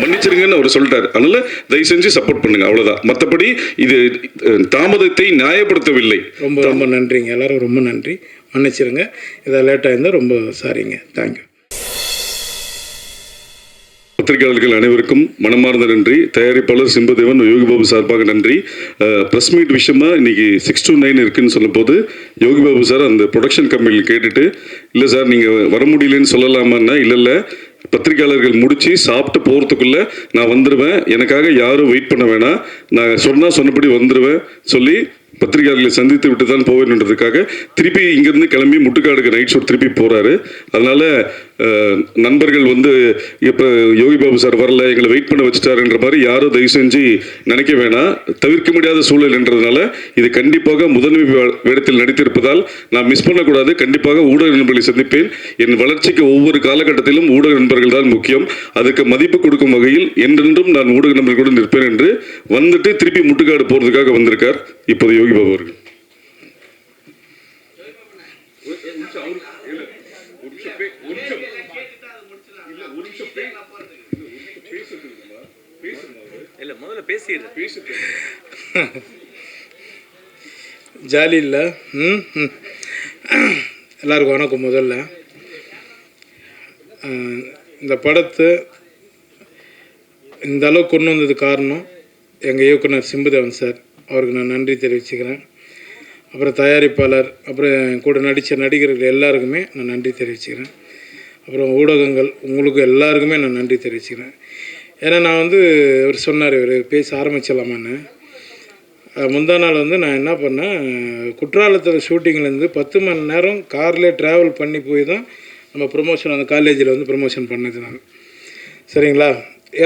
மன்னிச்சிருங்கன்னு அவர் சொல்லிட்டார். அதனால தயவு செஞ்சு சப்போர்ட் பண்ணுங்க, அவ்வளவுதான். மற்றபடி இது தாமதத்தை நியாயப்படுத்தவில்லை. ரொம்ப ரொம்ப நன்றிங்க, எல்லாரும் ரொம்ப நன்றி. மன்னிச்சிருங்க, இதை லேட்டாக இருந்தால் ரொம்ப சாரிங்க. தேங்க்யூ. பத்திரிகையாளர்கள் அனைவருக்கும் மனமார்ந்த நன்றி. தயாரிப்பாளர் சிம்புதேவன், யோகிபாபு சார்பாக நன்றி. ப்ரெஸ் மீட் விஷயமா இன்னைக்கு 6 to 9 இருக்குன்னு சொல்லும் போது யோகிபாபு சார் அந்த ப்ரொடக்ஷன் கம்பெனியில் கேட்டுட்டு, இல்லை சார் நீங்கள் வர முடியலன்னு சொல்லலாமான்னா, இல்லை பத்திரிகையாளர்கள் முடிச்சு சாப்பிட்டு போகிறதுக்குள்ளே நான் வந்துடுவேன், எனக்காக யாரும் வெயிட் பண்ண வேணாம், நான் சொன்னபடி வந்துடுவேன் சொல்லி பத்திரிகையாளர்களை சந்தித்து விட்டு தான் போவேன்றதுக்காக திருப்பி இங்கேருந்து கிளம்பி முட்டுக்காடுக்கு நைட் ஷோ திருப்பி போகிறாரு. அதனால நண்பர்கள் இப்போ யோகிபாபு சார் வரல, எங்களை வெயிட் பண்ண வச்சுட்டாருன்ற மாதிரி யாரும் தயவு செஞ்சு நினைக்க வேணாம். தவிர்க்க முடியாத சூழல் என்றதுனால இது கண்டிப்பாக முதன்மை வேடத்தில் நடித்திருப்பதால் நான் மிஸ் பண்ணக்கூடாது. கண்டிப்பாக ஊடக நண்பர்களை சந்திப்பேன். என் வளர்ச்சிக்கு ஒவ்வொரு காலகட்டத்திலும் ஊடக நண்பர்கள் தான் முக்கியம். அதுக்கு மதிப்பு கொடுக்கும் வகையில் என்றென்றும் நான் ஊடக நண்பர்களுடன் நிற்பேன் என்று வந்துட்டு திருப்பி முட்டுக்காடு போகிறதுக்காக வந்திருக்கார் இப்போது யோகிபாபு அவர்கள். ஜாலி இல்லை. எல்லாருக்கும் வணக்கம். முதல்ல இந்த படத்தை இந்த அளவுக்கு கொண்டு வந்தது காரணம் எங்கள் இயக்குனர் சிம்புதேவன் சார், அவருக்கு நான் நன்றி தெரிவிச்சுக்கிறேன். அப்புறம் தயாரிப்பாளர், அப்புறம் கூட நடித்த நடிகர்கள் எல்லாருக்குமே நான் நன்றி தெரிவிச்சுக்கிறேன். அப்புறம் ஊடகங்கள் உங்களுக்கு எல்லாருக்குமே நான் நன்றி தெரிவிச்சுக்கிறேன். ஏன்னா நான் இவர் சொன்னார், இவர் பேச ஆரம்பிச்சிடலாமான்னு. முந்தா நாள் நான் என்ன பண்ணேன், குற்றாலத்தில் ஷூட்டிங்லேருந்து 10 மணி நேரம் கார்லேயே ட்ராவல் பண்ணி போய் தான் நம்ம ப்ரொமோஷன் அந்த காலேஜில் ப்ரொமோஷன் பண்ணது நான். சரிங்களா?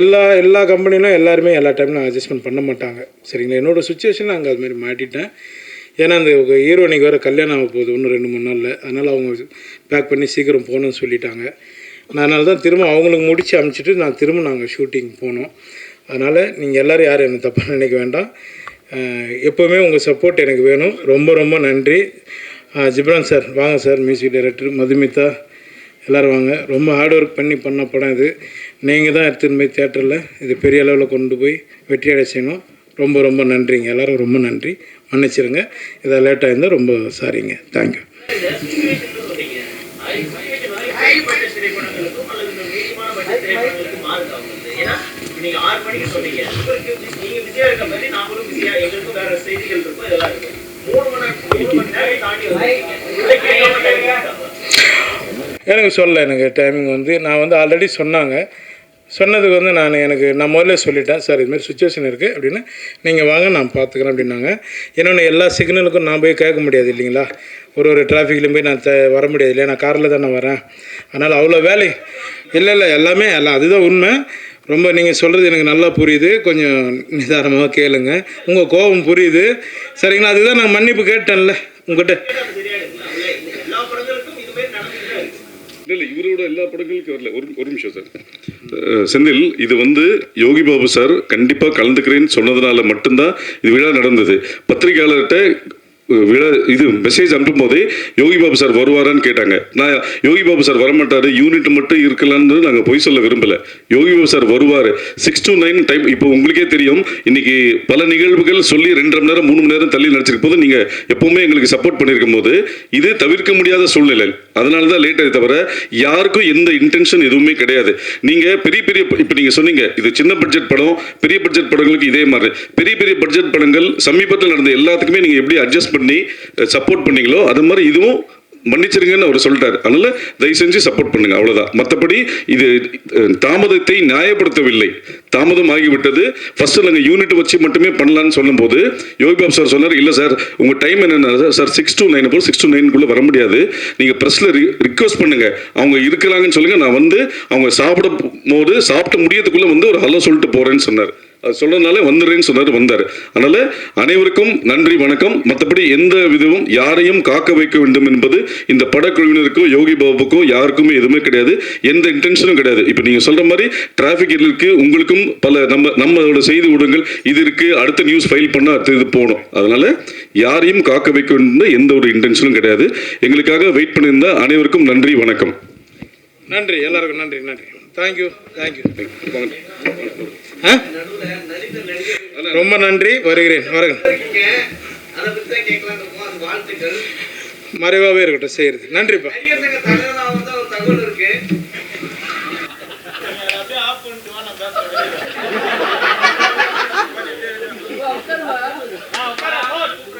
எல்லா கம்பெனிலும் எல்லாருமே எல்லா டைம்லையும் அட்ஜஸ்ட்மெண்ட் பண்ண மாட்டாங்க. சரிங்களா? என்னோடய சுச்சுவேஷனில் அங்கே அதுமாரி மாட்டிட்டேன். ஏன்னா அந்த ஹீரோனிக்கு வேறு கல்யாணம் ஆக போகுது இன்னும் 2-3 நாளில். அதனால் அவங்க பேக் பண்ணி சீக்கிரம் போகணுன்னு சொல்லிட்டாங்க. அதனால தான் திரும்ப அவங்களுக்கு முடித்து அனுப்பிச்சிட்டு நாங்கள் ஷூட்டிங் போனோம். அதனால் நீங்கள் எல்லோரும் யாரும் எனக்கு தப்பாக நினைக்க வேண்டாம். எப்போவுமே உங்கள் சப்போர்ட் எனக்கு வேணும். ரொம்ப ரொம்ப நன்றி. ஜிப்ரான் சார் வாங்க சார், மியூசிக் டைரக்டர், மதுமிதா எல்லோரும் வாங்க. ரொம்ப ஹார்ட் ஒர்க் பண்ண படம் இது. நீங்கள் தான் எடுத்துன்னு போய் தேட்டரில் இது பெரிய அளவில் கொண்டு போய் வெற்றியடை செய்யணும். ரொம்ப ரொம்ப நன்றிங்க, எல்லோரும் ரொம்ப நன்றி. மன்னிச்சிருங்க, இதை லேட்டாக இருந்தால் ரொம்ப சாரிங்க. தேங்க்யூ. எனக்கு சொல்ல எனக்கு டைமிங் நான் ஆல்ரெடி சொன்னதுக்கு நான் முதல்ல சொல்லிட்டேன், சார் இதுமாதிரி சுச்சுவேஷன் இருக்குது அப்படின்னு, நீங்கள் வாங்க நான் பார்த்துக்கிறேன் அப்படின்னாங்க. இன்னொன்று எல்லா சிக்னலுக்கும் நான் போய் கேட்க முடியாது இல்லைங்களா, ஒரு டிராஃபிக்லையும் போய் நான் வர முடியாது இல்லையா, நான் காரில் தான் நான் வரேன். அதனால் அவ்வளோ வேலை இல்லை எல்லாமே அதுதான் உண்மை. ரொம்ப நீங்கள் சொல்கிறது எனக்கு நல்லா புரியுது. கொஞ்சம் நிதானமாக கேளுங்க, உங்கள் கோபம் புரியுது. சரிங்களா? அதுதான் நான் மன்னிப்பு கேட்டேன்ல உங்கள்கிட்ட. இல்லை இவரோட எல்லா படங்களுக்கும் வரல. ஒரு நிமிஷம் சார். செந்தில், இது யோகிபாபு சார் கண்டிப்பாக கலந்துக்கிறேன்னு சொன்னதுனால மட்டும்தான் இது விழா நடந்தது. பத்திரிகையாளர்கிட்ட இது மெசேஜ் அனுப்பும் போதே யோகிபாபு சார் வருவாரான்னு கேட்டாங்க. நான் யோகிபாபு சார் வரமாட்டார், யூனிட் மட்டும் இருக்கலான்னு நாங்கள் பொய் சொல்ல விரும்பலை. யோகிபாபு சார் வருவார். 6 to 9 டைம். இப்போ உங்களுக்கே தெரியும், இன்னைக்கு பல நிகழ்வுகள் சொல்லி 2.5 மணி நேரம் 3 மணி நேரம் தள்ளி நடிச்சிருக்கும் போது நீங்கள் எப்பவுமே எங்களுக்கு சப்போர்ட் பண்ணியிருக்கும் போது இது தவிர்க்க முடியாத சூழ்நிலை. அதனால தான் லேட் ஆகி தவிர யாருக்கும் எந்த இன்டென்ஷன் எதுவுமே கிடையாது. நீங்கள் பெரிய இப்போ நீங்கள் சொன்னீங்க இது சின்ன பட்ஜெட் படம், பெரிய பட்ஜெட் படங்களுக்கு இதே மாதிரி பெரிய பட்ஜெட் படங்கள் சமீபத்தில் நடந்த எல்லாத்துக்குமே நீங்கள் எப்படி அட்ஜஸ்ட் பண்ணி சப்போர்ட் பண்ணீங்களோ அது மாதிரி இதுவும் மன்னிச்சிருங்கன்னு அவர் சொல்லிட்டார். அதனால தயவு செஞ்சு சப்போர்ட் பண்ணுங்க, அவ்வளவுதான். மற்றபடி இது தாமதத்தை நியாயப்படுத்தவில்லை. தாமதம் ஆகிவிட்டது. ஃபர்ஸ்ட் நாங்கள் யூனிட் வச்சு மட்டுமே பண்ணலான்னு சொல்லும் போது யோகிபாபு சார் சொன்னார், இல்லை சார் உங்க டைம் என்னன்னா சார் 6 to 9 போது 6 to 9 வர முடியாது, நீங்க பிரஸ்ல ரிக்வஸ்ட் பண்ணுங்க, அவங்க இருக்கிறாங்கன்னு சொல்லுங்க, நான் அவங்க சாப்பிட்டு முடியறதுக்குள்ள ஒரு ஹலோ சொல்லிட்டு போறேன்னு சொன்னார். அது சொல்றதுனால வந்துடுறேன்னு சொன்னார், வந்தார். அதனால அனைவருக்கும் நன்றி, வணக்கம். மற்றபடி எந்த விதமும் யாரையும் காக்க வைக்க வேண்டும் என்பது இந்த படக்குழுவினருக்கோ யோகி பாபுக்கோ யாருக்குமே எதுவுமே கிடையாது, எந்த இன்டென்ஷனும் கிடையாது. இப்போ நீங்க சொல்ற மாதிரி டிராஃபிக் இருக்கு, உங்களுக்கும் பல நம்மளோட செய்தி ஊடகங்கள் இது இருக்கு, அடுத்த நியூஸ் ஃபைல் பண்ண அடுத்த இது போகணும். அதனால யாரையும் காக்க வைக்க வேண்டும் எந்த ஒரு இன்டென்ஷனும் கிடையாது. எங்களுக்காக வெயிட் பண்ணியிருந்த அனைவருக்கும் நன்றி, வணக்கம். நன்றி, எல்லாருக்கும் நன்றி. தேங்க்யூ ரொம்ப நன்றி, வருகிறேன். மறைவாகவே இருக்கட்டும் செய்கிறது. நன்றிப்பா. தகவல் இருக்கு.